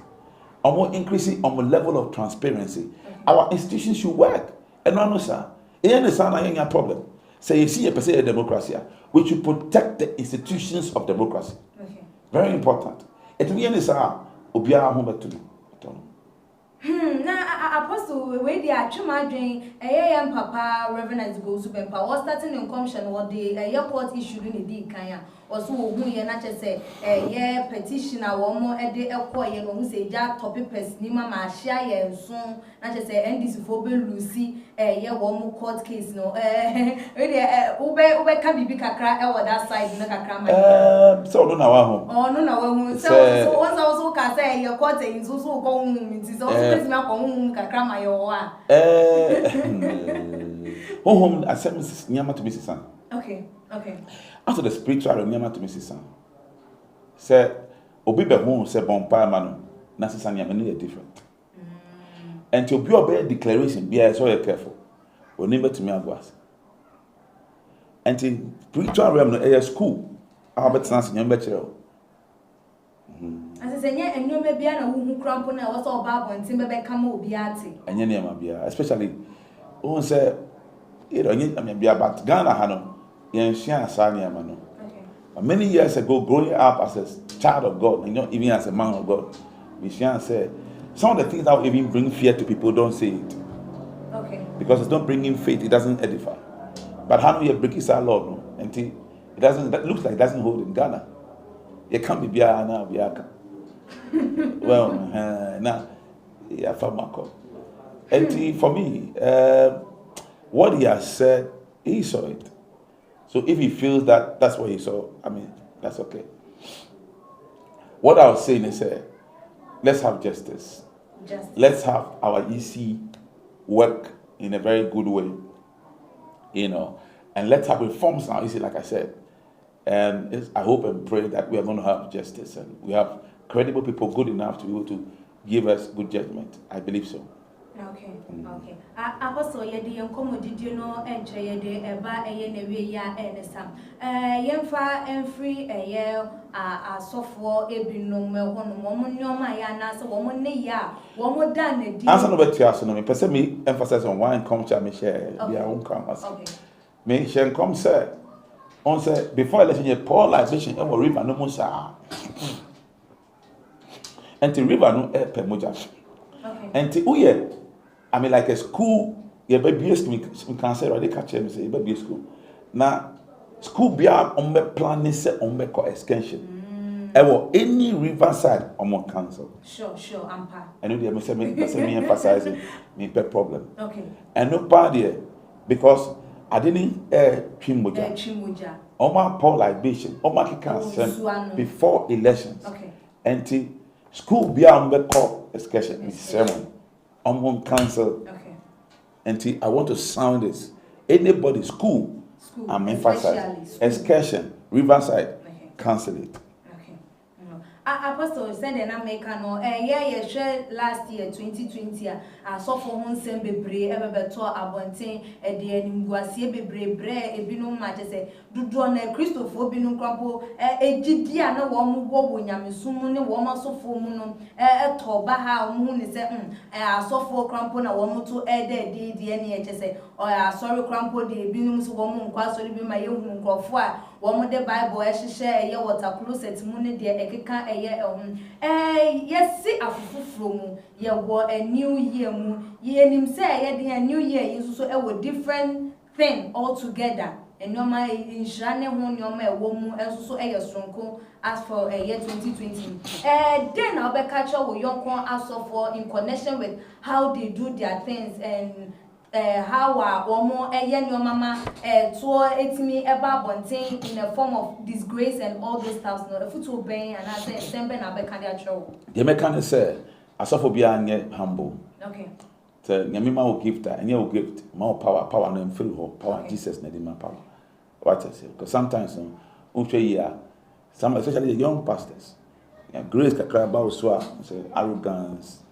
[SPEAKER 1] and more increasing on the level of transparency. Our institutions should work. And no, sir, it ain't a problem. So you see a percent of democracy, we should protect the institutions of democracy. Very important. It will be any sir, Obia home to me.
[SPEAKER 2] Now, Apostle, where the Achuma drain, a papa, Reverend goes to Pempa, was starting in commission what the airport issued in the Kaya, or so who you not just say, a petitioner, one more a day a choir, who say that topic pers, Nima Mashia, and soon, not just say, and this for Lucy, a year one more court case, no, Ube can be Kakra, or that side, no Kakra.
[SPEAKER 1] So, no, our home.
[SPEAKER 2] Oh, no, so once I also can say your court is also going, it is also. Home
[SPEAKER 1] acceptance nyama to Mrs. San.
[SPEAKER 2] Okay.
[SPEAKER 1] After the spiritual nyama to Mrs. San. Say obi be home say bompa manu na sisan nyama no different. And to be obey declaration be so careful. Only to me agwas. And in spiritual realm no school. Albert Sans nyama chero.
[SPEAKER 2] As I say, and you may be who cramp na was all bad and Timber come obiati.
[SPEAKER 1] And Yenya, especially who say, you know, be about Ghana Hano, Yanshan Sanya Mano. Many years ago, growing up as a child of God, and not even as a man of God, Mishan said, some of the things that will even bring fear to people, don't say it.
[SPEAKER 2] Okay.
[SPEAKER 1] Because it's not bringing faith, it doesn't edify. But how do you break his Lord? No? And it doesn't, that looks like it doesn't hold in Ghana. It can't be Biana, Biaka. Well, now, yeah, for Marco. And for me, what he has said, he saw it. So if he feels that that's what he saw, I mean, that's okay. What I was saying is, let's have justice. Let's have our EC work in a very good way, you know, and let's have reforms now. You see, like I said, and I hope and pray that we are going to have justice and we have credible people good enough to be able to give us good judgment. I believe so.
[SPEAKER 2] Okay. Apostle, you did you know, and Chayade, a bar, a year, and some. Yenfa and free a year, a software, a no one woman, no, my answer, woman, ya, one more done.
[SPEAKER 1] Answer no better, so no, person me emphasize on wine come to me share, their own commerce. Me shall come, sir. On say, before election, you poor libation, and river no musa. And the river no air per moja. And the uye, I mean, like a school, your baby school, we can say, or they catch him, say, baby school. Now, school be on the plan, is on the extension. Any riverside on council.
[SPEAKER 2] Sure, ampa.
[SPEAKER 1] I know they must me emphasizing me per problem.
[SPEAKER 2] Okay.
[SPEAKER 1] And no party because I didn't Chimuja. Oma Paul libation, Oma Kikan before elections.
[SPEAKER 2] Okay.
[SPEAKER 1] And school beyond the call excursion ceremony. On council.
[SPEAKER 2] Okay.
[SPEAKER 1] And I want to sound this. Anybody school. I'm emphasizing excursion, riverside, cancel it.
[SPEAKER 2] Apostle said in America no yeah share last year 2020 so for hon sem bebre e bebeto abonten e de animguasie bebre bre ebinom ma je se dudu na Christopher binum kwampo ejidi a na wo mo wo nyamesum ne wo masofo mu no to ba ha wo hu ne se asofo kwampo na wo mo to de ne e je se sorry kwampo de binum so wo mo nkwa sorry bi ma ye hu nkrofo a wo mo de Bible e hihye ye water closet mu ne de ekeka yes see afufufro mu ye wo a new year mu ye nim say ye de new year yin so e wo different thing altogether enoma inshane ho nyoma e wo mu enso so e ye sonko as for year 2020 then na obeka cha wo yonkon asofo in connection with how they do their things and how omo nyoma ma to etimi eba bonten in a form of disgrace and all those stuff no futu ben and as sembe na beka dia chow
[SPEAKER 1] the mechanic say asofo bia nye humble.
[SPEAKER 2] Okay.
[SPEAKER 1] So nyamima will gift and you will gift more power no feel ho power. Okay. Jesus na di ma power. What I say because sometimes some especially the young pastors grace kakra ba so say arrogance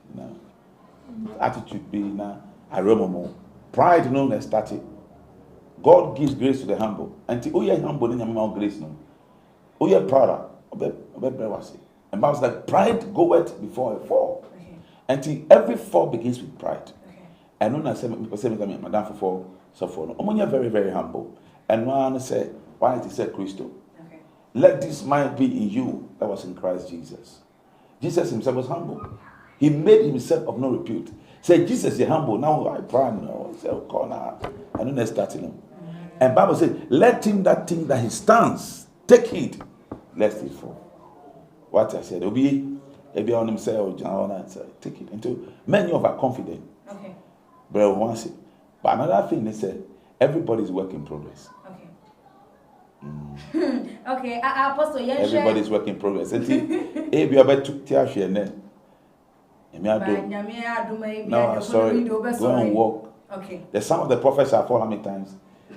[SPEAKER 1] attitude be na aromomo pride no na started. God gives grace to the humble. Until oh yeah humble in your grace no. Oh yeah proud. And Bible like pride goeth before a fall. Okay. Until every fall begins with pride. Okay. And when I say madam for so for no. Omonya very very humble. And one say why it say Christo. Okay. Let this mind be in you that was in Christ Jesus. Jesus himself was humble. He made himself of no repute. Say Jesus is humble. Now I pray no. Say corner. I don't know starting him. And Bible says, let him that think that he stands take heed, lest he fall. What I said, Obi on himself, John take it into many of our confident. Okay. But once it. But another thing they said, everybody's work in progress.
[SPEAKER 2] Okay. Okay, Apostle, yes.
[SPEAKER 1] Everybody's work in progress. If you about to tear share net. No, sorry. Go and walk.
[SPEAKER 2] Okay.
[SPEAKER 1] The son of the prophets shall fall how many times?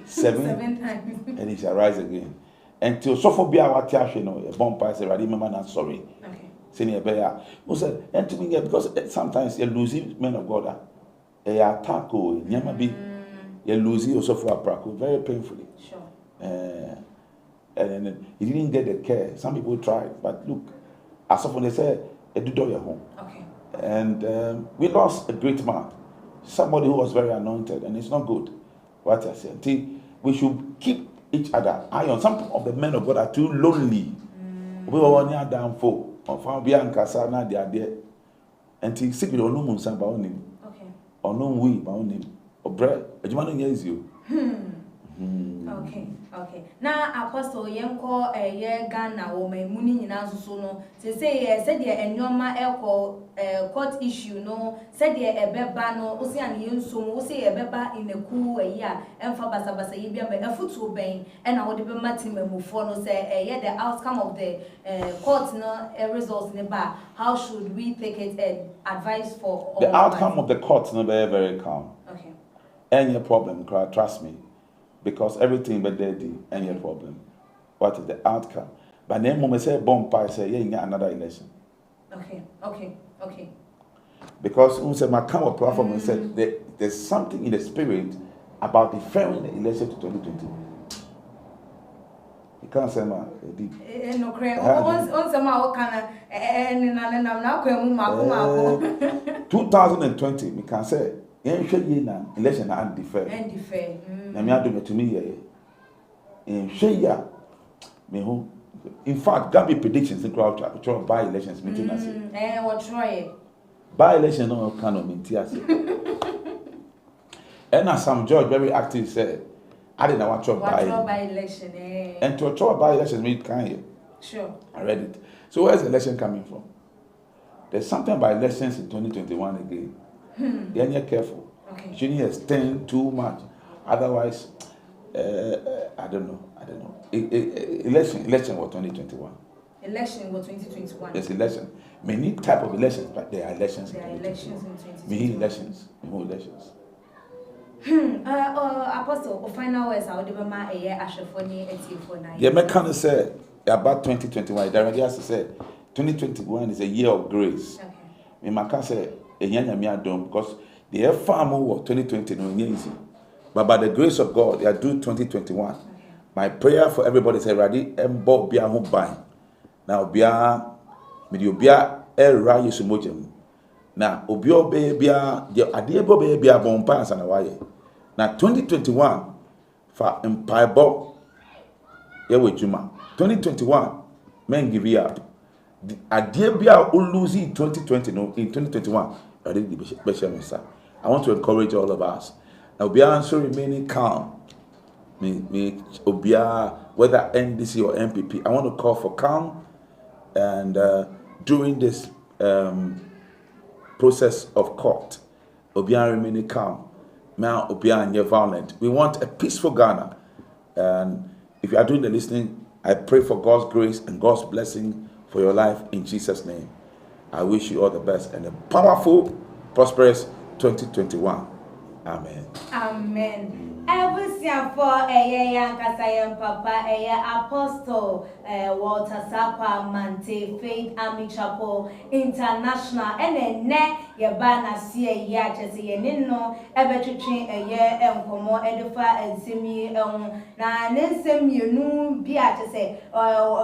[SPEAKER 1] 7
[SPEAKER 2] times.
[SPEAKER 1] And he shall rise again. Until sophobia what tear no a bomb pass already man sorry. Okay. Senior bear. Who said because sometimes you lose men of God. A attack or nyama be you lose also for a praco very painfully. Sure. And he didn't get the care. Some people tried, but look, as often they say, do your home. Okay. And we lost a great man, somebody who was very anointed, and it's not good. What I said, we should keep each other iron. Some of the men of God are too lonely. We were one year down for found Bianca Sana, they are there. And he sick with no moon, some about him. Okay. Or no we about him. Or bread, a German hears you.
[SPEAKER 2] Okay. Now Apostle yenko ye Ghana wo memuni nyina so no say said the enyoma court issue no said the ebeba no o say an yenso o say ebeba in a cool a year emfa basa ye bia efutu ben e na wo de be matimamufo no say the outcome of the court no results in ba how should we take it advice for all
[SPEAKER 1] the outcome of the court no very very calm.
[SPEAKER 2] Okay.
[SPEAKER 1] Any problem trust me. Because everything but daddy and your problem. What is the outcome? But then when say bomb pie say yeah another election. Okay. Because when say my camera platform and said there's something in the spirit about deferring the election to 2020. You can't say man deep.
[SPEAKER 2] No crazy. On some how can na
[SPEAKER 1] 2020 we can say election and defer. Na me ado to me here. In share me in fact Gabby predictions in crowd try by elections meeting as
[SPEAKER 2] what try
[SPEAKER 1] by election no kind of meeting as and as some George very active said I didn't want to by
[SPEAKER 2] election
[SPEAKER 1] and to try by election me can here
[SPEAKER 2] Sure.
[SPEAKER 1] I read it. So where's the election coming from? There's something about elections in 2021 again. You're careful.
[SPEAKER 2] Okay.
[SPEAKER 1] You shouldn't extend too much. Otherwise, I don't know. Election was 2021.
[SPEAKER 2] Election was 2021.
[SPEAKER 1] Yes, election. Many type of elections, but there are elections.
[SPEAKER 2] There are elections in 2021.
[SPEAKER 1] Many elections. More elections.
[SPEAKER 2] Apostle, final words, I would give my a year Ashafoni et
[SPEAKER 1] The American said about 2021. The already has said 2021 is a year of grace.
[SPEAKER 2] Okay.
[SPEAKER 1] Me maka say because the farm was 2020 no easy. But by the grace of God, they are due 2021. Okay. My prayer for everybody is ready embo bia ho ban. Now bia me di obia era yesu mojem. Na obi obe bia de ade ebo be bia bon pa ansa na waye. Na 2021 for empire ye we juma. 2021 men give you up. Ade bia o lose in 2020 no in 2021. I want to encourage all of us. Now, be also remaining calm. Me, Obia, whether NDC or MPP, I want to call for calm. And during this process of court, Obia remaining calm. Now, Obia and you're violent. We want a peaceful Ghana. And if you are doing the listening, I pray for God's grace and God's blessing for your life in Jesus' name. I wish you all the best and a powerful, prosperous 2021. Amen.
[SPEAKER 2] Amen. Ebusia for Eya Kasaya Papa Eya Apostle Walter Sapa Mante Faith Army Chapel International ne yebana sie ya chese ye nno ebetwetwe eye enkomo edifa ensemi na nensem mienu bi a chese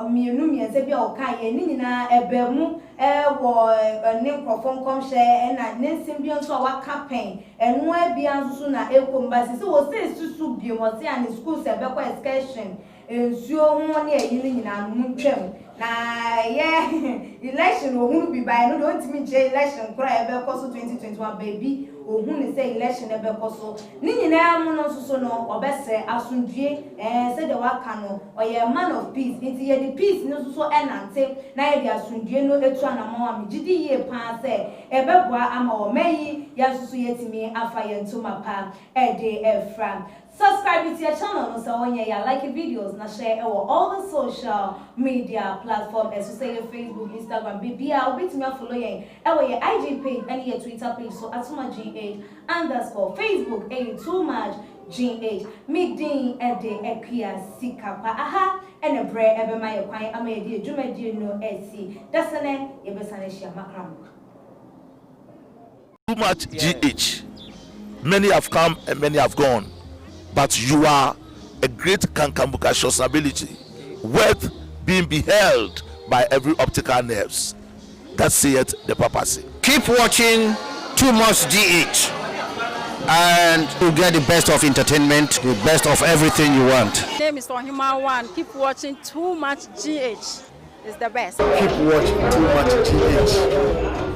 [SPEAKER 2] mienu miense bi a oka ye nyina ebemu wo ne nkrofon komhye na nensem bi nso wa campaign enu abia nso na ekombasi se wo se susu bi mo se an school se bekọ excursion ensuo ho ne ayi nyina no ntwam na election ohun bi by no don't me je election kura ebekọ so 2021 baby ohun ni say election ebekọ so ni nyina mu no so no obese asundue say the waka no oye man of peace nti ye the peace no so enante na ye the asundue no etu anamo am gidi ye pa say ebeboa ama o mayi ya so yetimi afa ye ntoma pa ede efra. Subscribe to your channel so when you like videos na share all the social media platforms as you say your Facebook, Instagram, BBL, bit me follow your IG page and your Twitter page so @tumagh_ Facebook too much GH midin ede ekia sikapa aha ene bre ebe my kwan ama ye di adwumadi no esi dasane ye besane hia makram
[SPEAKER 3] too much GH. Many have come and many have gone. But you are a great Kankambuka ability, worth being beheld by every optical nerves. That saith the papacy.
[SPEAKER 4] Keep watching Too Much GH, and you get the best of entertainment, the best of everything you want.
[SPEAKER 5] My name is Ohima One. Keep watching Too Much GH. It's the best.
[SPEAKER 4] Keep watching Too Much GH.